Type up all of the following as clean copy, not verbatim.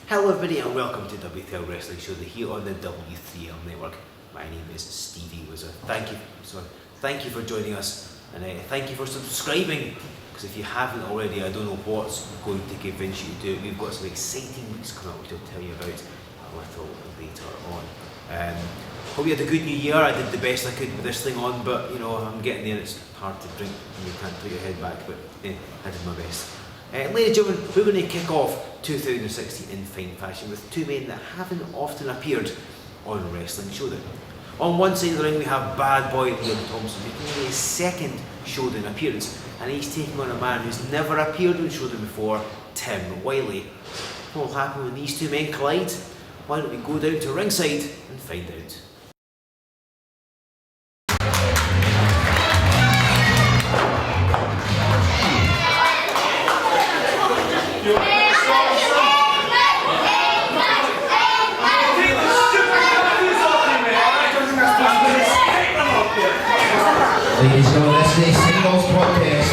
Hello everybody and welcome to W3L Wrestling Show here on the W3L Network. My name is Stevie Wizard. Thank you for joining us, and thank you for subscribing, because if you haven't already, I don't know what's going to convince you to do it. We've got some exciting weeks coming up which I'll tell you about a little later on. Hope you had a good new year. I did the best I could with this thing on, but you know, I'm getting there. It's hard to drink and you can't put your head back, but I did my best. Ladies and gentlemen, we're going to kick off 2016 in fine fashion with two men that haven't often appeared on Wrestling Showdown. On one side of the ring we have bad boy Liam Thomson making his second Showdown appearance, and he's taking on a man who's never appeared on Showdown before, Timm Wylie. What will happen when these two men collide? Why don't we go down to ringside and find out. Ladies and gentlemen, this is a singles contest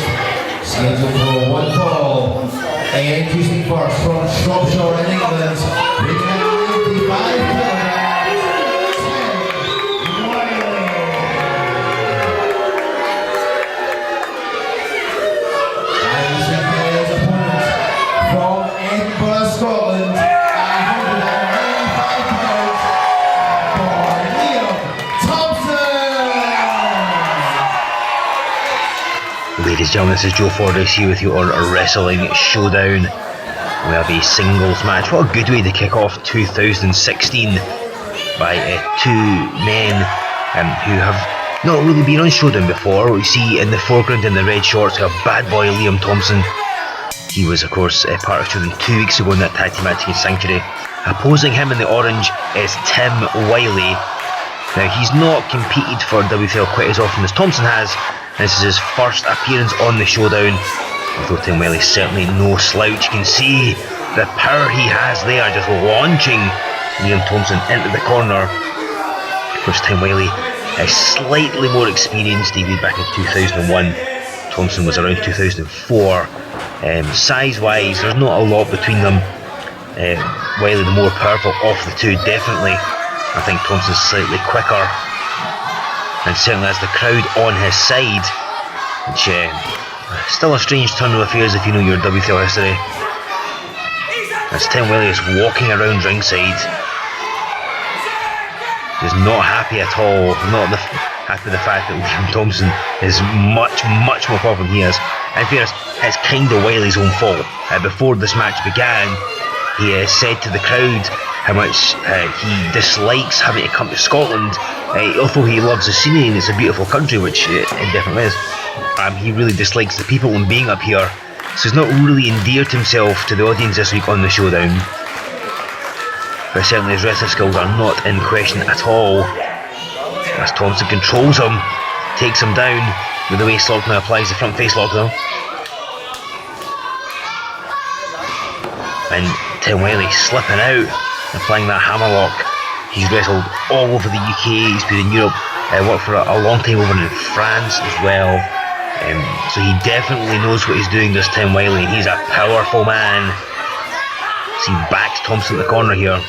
scheduled for one fall. And introducing first from Shropshire in England, bringing out 95 kilograms, Timm Wylie. And second his opponent from Edinburgh, Scotland, 195 pounds, for Liam Thomson. Ladies and gentlemen, this is Joe Fordyce here with you on a Wrestling Showdown. We have a singles match. What a good way to kick off 2016 by two men who have not really been on Showdown before. We see in the foreground in the red shorts we have bad boy Liam Thomson. He was of course part of Showdown 2 weeks ago in that tag team match against Sanctuary. Opposing him in the orange is Timm Wylie. Now he's not competed for WFL quite as often as Thompson has. This is his first appearance on the Showdown, although Timm Wylie certainly no slouch. You can see the power he has there, just launching Liam Thomson into the corner. Of course, Timm Wylie is slightly more experienced. He debuted back in 2001. Thompson was around 2004. Size-wise, there's not a lot between them. Wylie the more powerful of the two, definitely. I think Thompson's slightly quicker, and certainly has the crowd on his side, which still a strange turn of affairs if you know your WFL history. As Timm Wylie is walking around ringside, he's not happy at all, not happy with the fact that Liam Thomson is much more popular than he is. In fairness, it's kind of Wylie's own fault. Before this match began, he said to the crowd how much he dislikes having to come to Scotland, although he loves the scenery and it's a beautiful country, which it definitely is. He really dislikes the people and being up here, so he's not really endeared himself to the audience this week on the Showdown. But certainly his wrestling skills are not in question at all, as Thompson controls him, takes him down with the waist lock, now applies the front face lock though. And Timm Wylie slipping out, applying that hammerlock. He's wrestled all over the UK, he's been in Europe, worked for a long time over in France as well. So he definitely knows what he's doing, does Timm Wylie. He's a powerful man. See, backs Thompson in the corner here.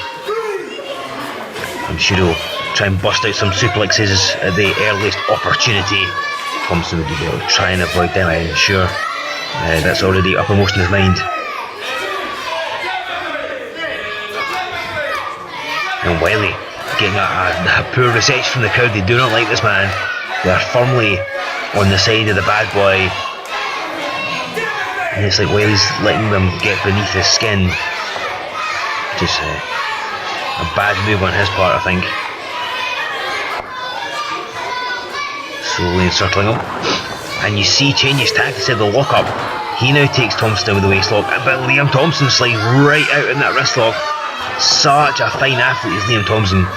I'm sure he'll try and bust out some suplexes at the earliest opportunity. Thompson would try and avoid them, I'm sure. That's already uppermost in his mind. And Wylie getting a poor reception from the crowd. They do not like this man. They are firmly on the side of the bad boy, and it's like Wylie's letting them get beneath his skin. Just a bad move on his part, I think. Slowly encircling him, and you see changes tack instead of the lock up. He now takes Thompson down with the waist lock, but Liam Thomson slides right out in that wrist lock. Such a fine athlete is Liam Thomson.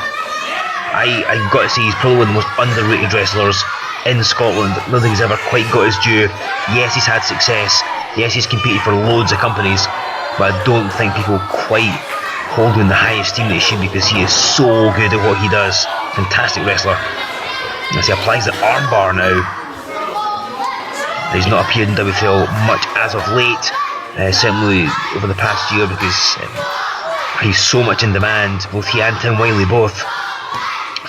I've got to say, he's probably one of the most underrated wrestlers in Scotland. I don't think he's ever quite got his due. Yes, he's had success. Yes, he's competed for loads of companies, but I don't think people quite hold him in the high esteem that he should, because he is so good at what he does. Fantastic wrestler. As he applies the armbar now, He's not appeared in W3L much as of late, certainly over the past year, because he's so much in demand, both he and Timm Wylie both.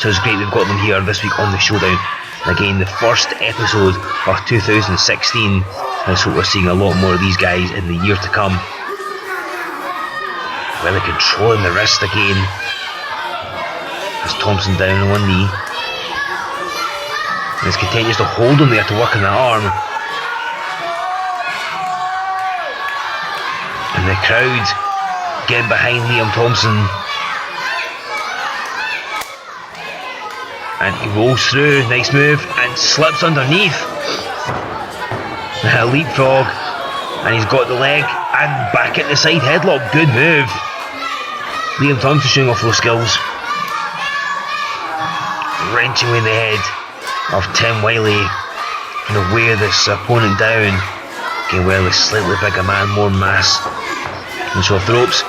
So it's great we've got them here this week on the Showdown. And again, the first episode of 2016, and so we're seeing a lot more of these guys in the year to come. Wylie controlling the wrist again. As Thompson down on one knee. And he continues to hold him there to work on the arm. And the crowd getting behind Liam Thomson. And he rolls through, nice move, and slips underneath. A leapfrog, and he's got the leg, and back at the side headlock, good move. Liam Thomson showing off those skills. Wrenching away the head of Timm Wylie, trying to wear this opponent down. Again, Wylie, slightly bigger man, more mass. And so off the ropes.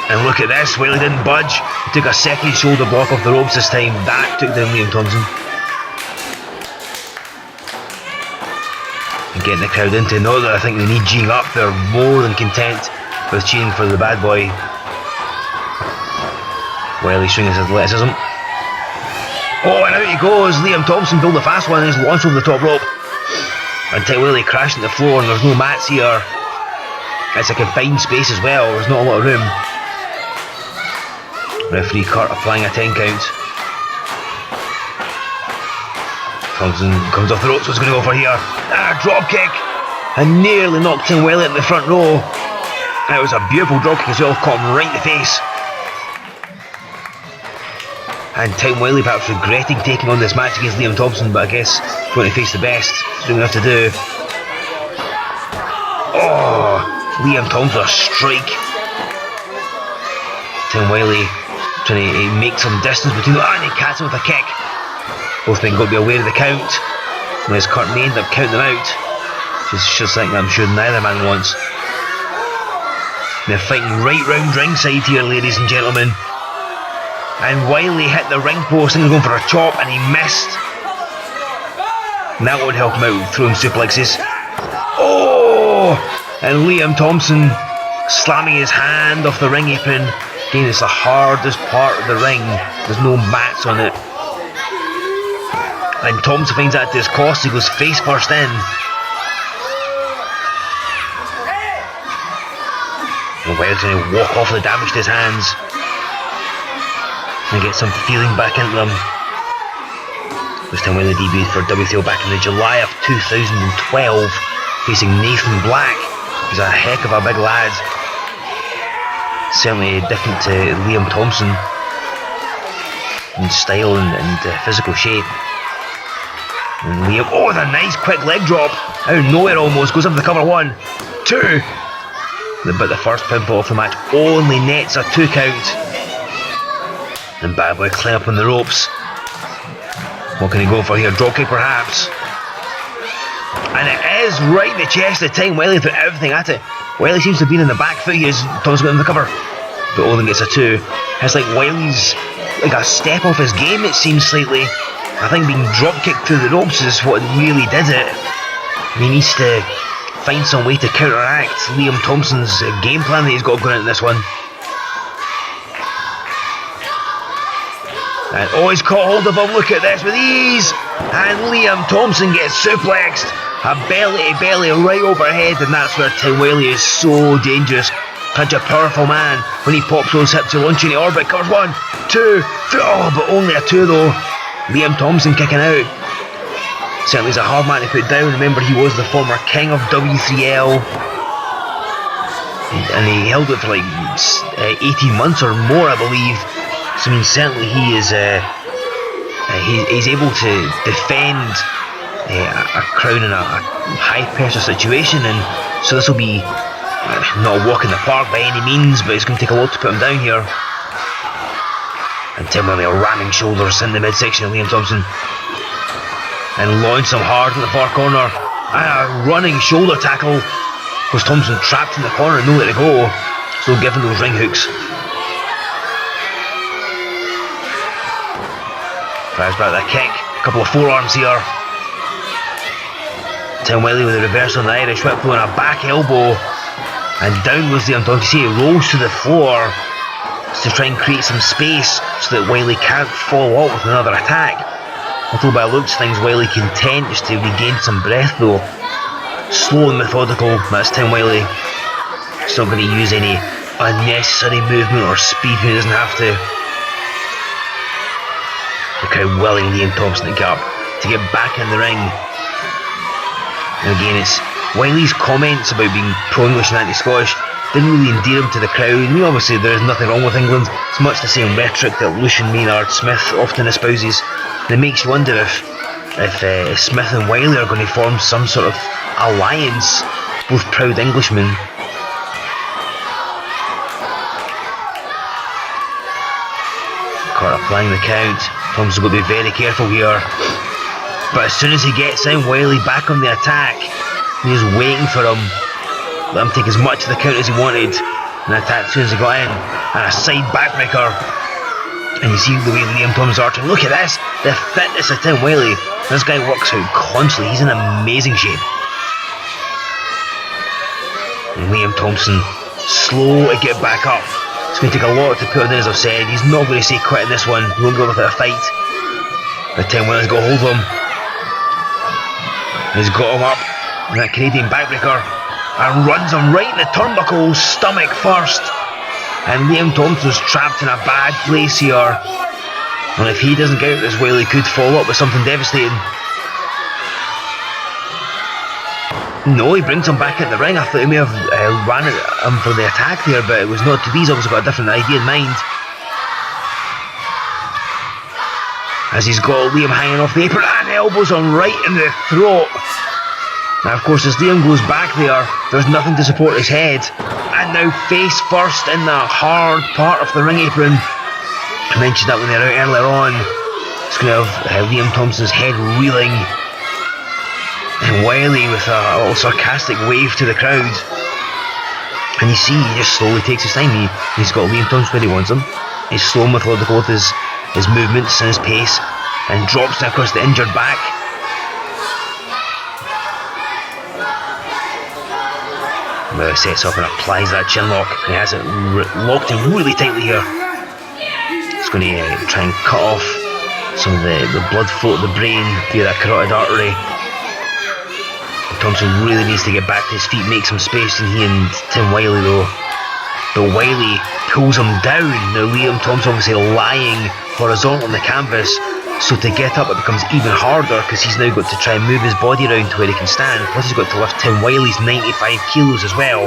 And look at this, Whaley didn't budge. He took a second shoulder block off the ropes this time. That took down Liam Thomson. And getting the crowd into, not that I think they need G'ing up, they're more than content with cheering for the bad boy. Whaley showing his athleticism. Oh, and out he goes. Liam Thomson pulled the fast one and is launched over the top rope. And Timm Wylie crashed on the floor, and there's no mats here. It's a confined space as well, there's not a lot of room. Referee Kurt applying a 10 count. Thompson comes off the ropes, what's going to go for here? Drop kick! And nearly knocked Timm Wylie in the front row. That was a beautiful drop kick as well, caught him right in the face. And Timm Wylie perhaps regretting taking on this match against Liam Thomson, but I guess going to face the best, he's doing enough to do. Oh, Liam Thompson, a strike. Timm Wylie trying to make some distance between them, and he catches him with a kick. Both men got to be aware of the count. Unless Kurt may end up counting them out. Just like I'm sure neither man wants. They're fighting right round ringside here, ladies and gentlemen. And Wylie hit the ring post and he was going for a chop, and he missed. And that would help him out, throwing suplexes. Oh! And Liam Thomson slamming his hand off the ring apron. Again, it's the hardest part of the ring. There's no mats on it. And Thompson finds that to his cost. He goes face first in. And Wylie trying to walk off the damage to his hands and get some feeling back into them. This time Wylie debuted for W3L back in the July of 2012, facing Nathan Black. He's a heck of a big lad. Certainly different to Liam Thomson in style and physical shape. And Liam, oh, the nice quick leg drop out of nowhere almost, goes up for the cover. 1, 2. But the first pinfall of the match only nets a 2 count. And Bad Boy climb up on the ropes. What can he go for here? Dropkick perhaps. And it is right in the chest at Timm Wylie, threw everything at it. Wylie seems to have been in the back foot as Thompson got in the cover. But Olin gets a 2. It's like Wylie's like a step off his game, it seems slightly. I think being drop kicked through the ropes is what really did it. And he needs to find some way to counteract Liam Thompson's game plan that he's got going into this one. And oh, he's caught hold of him, look at this, with ease. And Liam Thomson gets suplexed. A belly to belly right overhead, and that's where Timm Wylie is so dangerous. Such a powerful man. When he pops those hips, he launches into orbit. Covers 1, 2, 3. Oh, but only a 2 though. Liam Thomson kicking out. Certainly is a hard man to put down. Remember, he was the former king of W3L. And he held it for like 18 months or more, I believe. So I mean, certainly he is he's able to defend a crown in a high pressure situation, and so this will be not a walk in the park by any means, but it's going to take a lot to put him down here. And Timm Wylie ramming shoulders in the midsection of Liam Thomson, and launch him hard in the far corner, and a running shoulder tackle. Was Thompson trapped in the corner and nowhere to go, so giving those ring hooks. Fires back that kick, a couple of forearms here. Timm Wylie with a reverse on the Irish whip throw and a back elbow. And down goes Liam Thomson. You see he rolls to the floor to try and create some space so that Whaley can't follow up with another attack. Although by the looks of things, Whaley content just to regain some breath though. Slow and methodical, that's Timm Wylie. He's not going to use any unnecessary movement or speed when he doesn't have to. Look how willing Liam Thomson to get back in the ring. And again, it's Whaley's comments about being pro-English and anti-Scottish didn't really endear him to the crowd. I mean, obviously there is nothing wrong with England. It's much the same rhetoric that Lucian Maynard Smith often espouses. And it makes you wonder if Smith and Whaley are going to form some sort of alliance, both proud Englishmen. Caught applying the count. Thompson's got to be very careful here. But as soon as he gets in, Whaley back on the attack. He was waiting for him. Let him take as much of the count as he wanted. And attack as soon as he got in. And a side backbreaker. And you see the way Liam Thomson's arching. Look at this. The fitness of Timm Wylie. This guy works out constantly. He's in amazing shape. And Liam Thomson slow to get back up. It's going to take a lot to put on, as I've said. He's not going to say quit in this one. He won't go without a fight. But Timm Wylie's got hold of him. He's got him up. And that Canadian backbreaker. And runs him right in the turnbuckle, stomach first. And Liam Thompson's trapped in a bad place here. And if he doesn't get out this Whaley could follow up with something devastating. No, he brings him back in the ring. I thought he may have ran at him for the attack there, but it was not to be. He's obviously got a different idea in mind. As he's got Liam hanging off the apron and elbows on right in the throat. Now of course as Liam goes back there, there's nothing to support his head. And now face first in the hard part of the ring apron. I mentioned that when they were out earlier on. It's going to have Liam Thompson's head reeling. And Whaley with a little sarcastic wave to the crowd. And you see he just slowly takes his time. He's got Liam Thompson where he wants him. He's slow and methodical with his movements and his pace. And drops down across the injured back. Well, he sets up and applies that chin lock. He has it locked in really tightly here. He's going to try and cut off some of the blood flow to the brain via that carotid artery. Thompson really needs to get back to his feet, make some space, and he and Timm Wylie though. But Wylie pulls him down. Now Liam Thomson obviously lying horizontal on the canvas, so to get up it becomes even harder because he's now got to try and move his body around to where he can stand. Plus he's got to lift Timm Wylie's 95 kilos as well.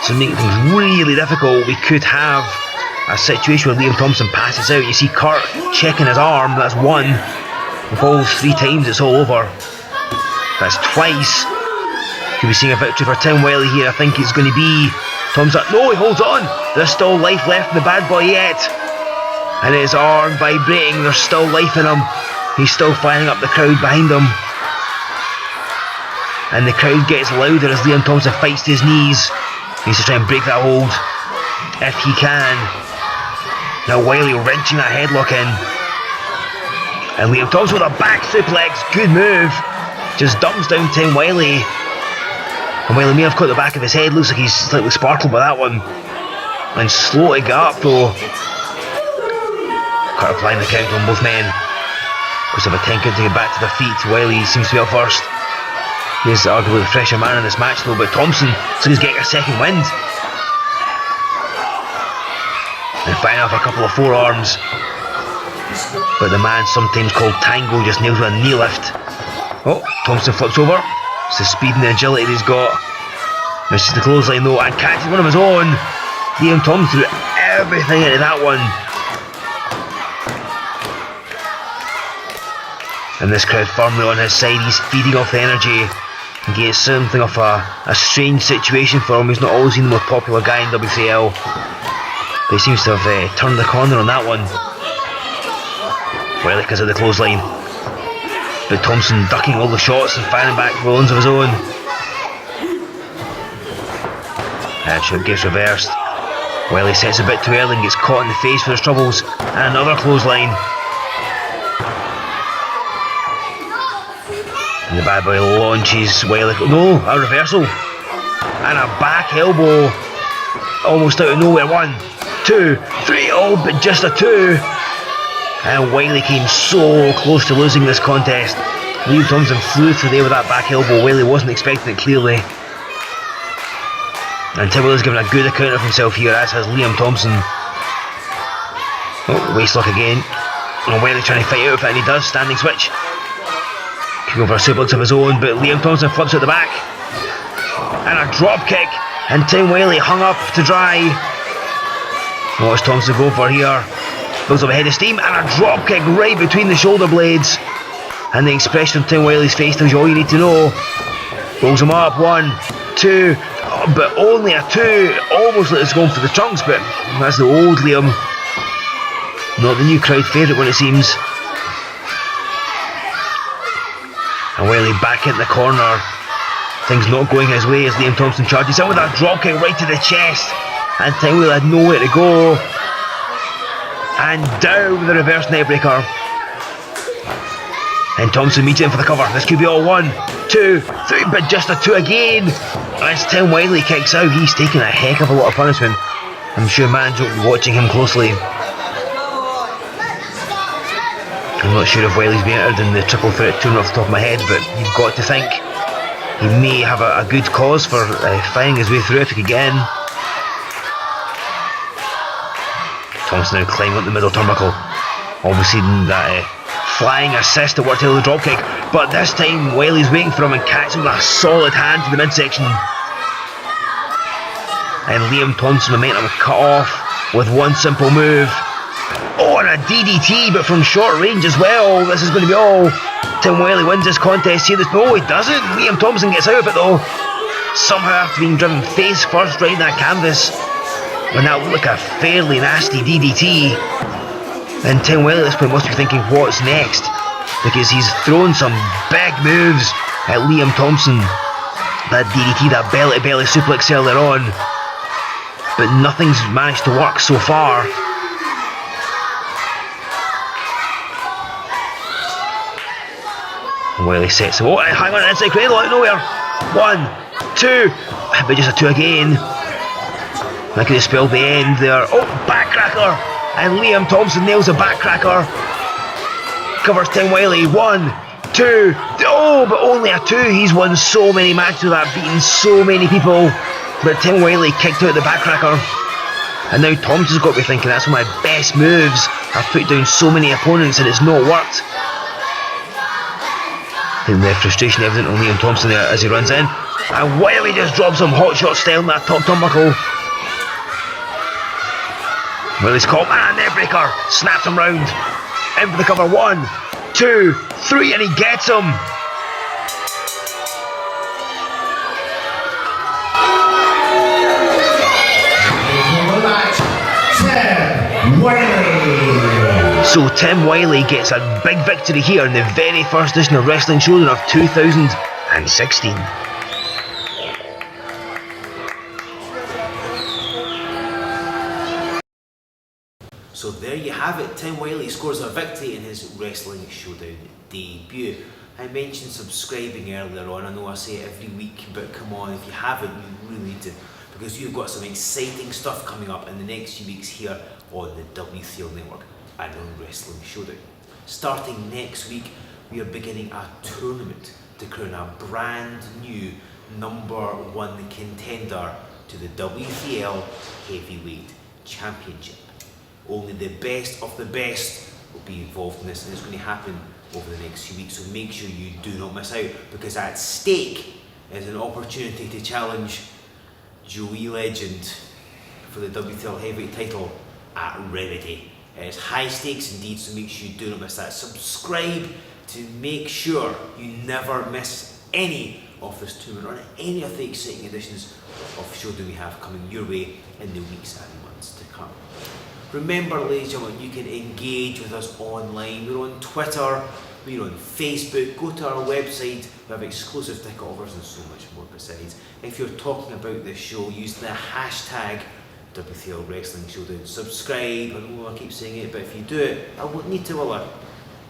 So making things really difficult. We could have a situation where Liam Thomson passes out. You see Kurt checking his arm, that's one. Falls 3 times, it's all over. That's twice. Could be seeing a victory for Timm Wylie here. I think it's going to be Thompson. No, he holds on. There's still life left in the bad boy yet. And his arm vibrating. There's still life in him. He's still firing up the crowd behind him. And the crowd gets louder as Liam Thomson fights to his knees. He needs to try and break that hold if he can. Now Whaley wrenching that headlock in. And Liam Thomson with a back suplex. Good move. Just dumps down Timm Wylie. And Wylie may have caught the back of his head. Looks like he's slightly sparkled by that one. And slow to get up though. Quite applying the count on both men. Because of a 10 count to get back to their feet. Wylie seems to be up first. He's arguably the fresher man in this match though. But Thompson looks like he's getting a second wind. And firing off a couple of forearms. But the man sometimes called Tango just nails with a knee lift. Oh, Thompson flips over. It's the speed and the agility that he's got. Misses the clothesline though and catches one of his own. Liam Thomson threw everything into that one. And this crowd firmly on his side. He's feeding off the energy. And gets something of a strange situation for him. He's not always been the most popular guy in W3L. But he seems to have turned the corner on that one. Well, because of the clothesline. But Thompson ducking all the shots and firing back rollins of his own. Headshot gets reversed. Whaley sets a bit too early and gets caught in the face for his troubles. And another clothesline. The bad boy launches Whaley. No, a reversal. And a back elbow. Almost out of nowhere. 1, 2, 3. Oh, but just a 2. And Whaley came so close to losing this contest. Liam Thomson flew through there with that back elbow. Whaley wasn't expecting it clearly. And Timm Wylie's given a good account of himself here, as has Liam Thomson. Oh, waist lock again. And Whaley trying to fight out of it, and he does. Standing switch. Could go for a suplex of his own, but Liam Thomson flips at the back. And a drop kick. And Timm Wylie hung up to dry. What's Thompson go for here? Builds up a head of steam, and a drop kick right between the shoulder blades. And the expression on Timm Wylie's face tells you all you need to know. Rolls him up. 1, 2, but only a 2. Almost like it's going for the trunks, but that's the old Liam. Not the new crowd favourite when it seems. And Whaley back in the corner. Things not going his way as Liam Thomson charges in with a drop kick right to the chest. And Timm Wylie had nowhere to go. And down with the reverse neckbreaker. And Thompson meets in for the cover. This could be all 1, 2, 3, but just a 2 again. As Timm Wylie kicks out, he's taking a heck of a lot of punishment. I'm sure Man's watching him closely. I'm not sure if Whaley's been entered in the triple threat tournament off the top of my head, but you've got to think he may have a good cause for finding his way through if he could get in. Thompson now climbing up the middle turnbuckle. Obviously that flying assist that worked out the drop kick, but this time Whaley's waiting for him and catching with a solid hand to the midsection. And Liam Thompson momentum cut off with one simple move. Oh, and a DDT, but from short range as well. This is going to be all. Timm Wylie wins this contest here. Oh, he doesn't. Liam Thomson gets out of it though. Somehow after being driven face first right in that canvas. And that looked like a fairly nasty DDT. And Timm Wylie at this point must be thinking, what's next? Because he's thrown some big moves at Liam Thomson. That DDT, that belly-to-belly suplex earlier on. But nothing's managed to work so far. Wylie sets him. Oh, hang on, inside cradle out of nowhere. 1, 2, but just a 2 again. That could have spelled the end there. Oh, backcracker! And Liam Thomson nails a backcracker. Covers Timm Wylie. 1, 2. Oh, but only a 2. He's won so many matches with that, beaten so many people. But Timm Wylie kicked out the backcracker. And now Thompson's got to be thinking, that's one of my best moves. I've put down so many opponents and it's not worked. And the frustration evident on Liam Thomson there as he runs in. And Wylie just drops him hotshot style in that top turnbuckle. Willie's caught, and a neckbreaker. Snaps him round. In for the cover. 1, 2, 3, and he gets him. Timm Wylie. So Timm Wylie gets a big victory here in the very first edition of Wrestling Showdown of 2016. So there you have it, Timm Wylie scores a victory in his Wrestling Showdown debut. I mentioned subscribing earlier on. I know I say it every week, but come on, if you haven't, you really need to, because you've got some exciting stuff coming up in the next few weeks here on the W3L Network and on Wrestling Showdown. Starting next week, we are beginning a tournament to crown a brand new #1 contender to the W3L Heavyweight Championship. Only the best of the best will be involved in this, and it's going to happen over the next few weeks, so make sure you do not miss out, because at stake is an opportunity to challenge Joey Legend for the W3L Heavyweight title at Remedy. It's high stakes indeed, so make sure you do not miss that. Subscribe to make sure you never miss any of this tournament or any of the exciting editions of Showdown we have coming your way in the weeks and months to come. Remember, ladies and gentlemen, you can engage with us online. We're on Twitter, we're on Facebook. Go to our website, we have exclusive ticket offers and so much more besides. If you're talking about this show, use the hashtag W3L Wrestling Showdown. Subscribe. I know I keep saying it, but if you do it, I won't need to, will I?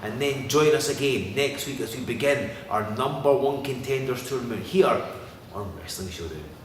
and then join us again next week as we begin our #1 contenders tournament here on Wrestling Showdown.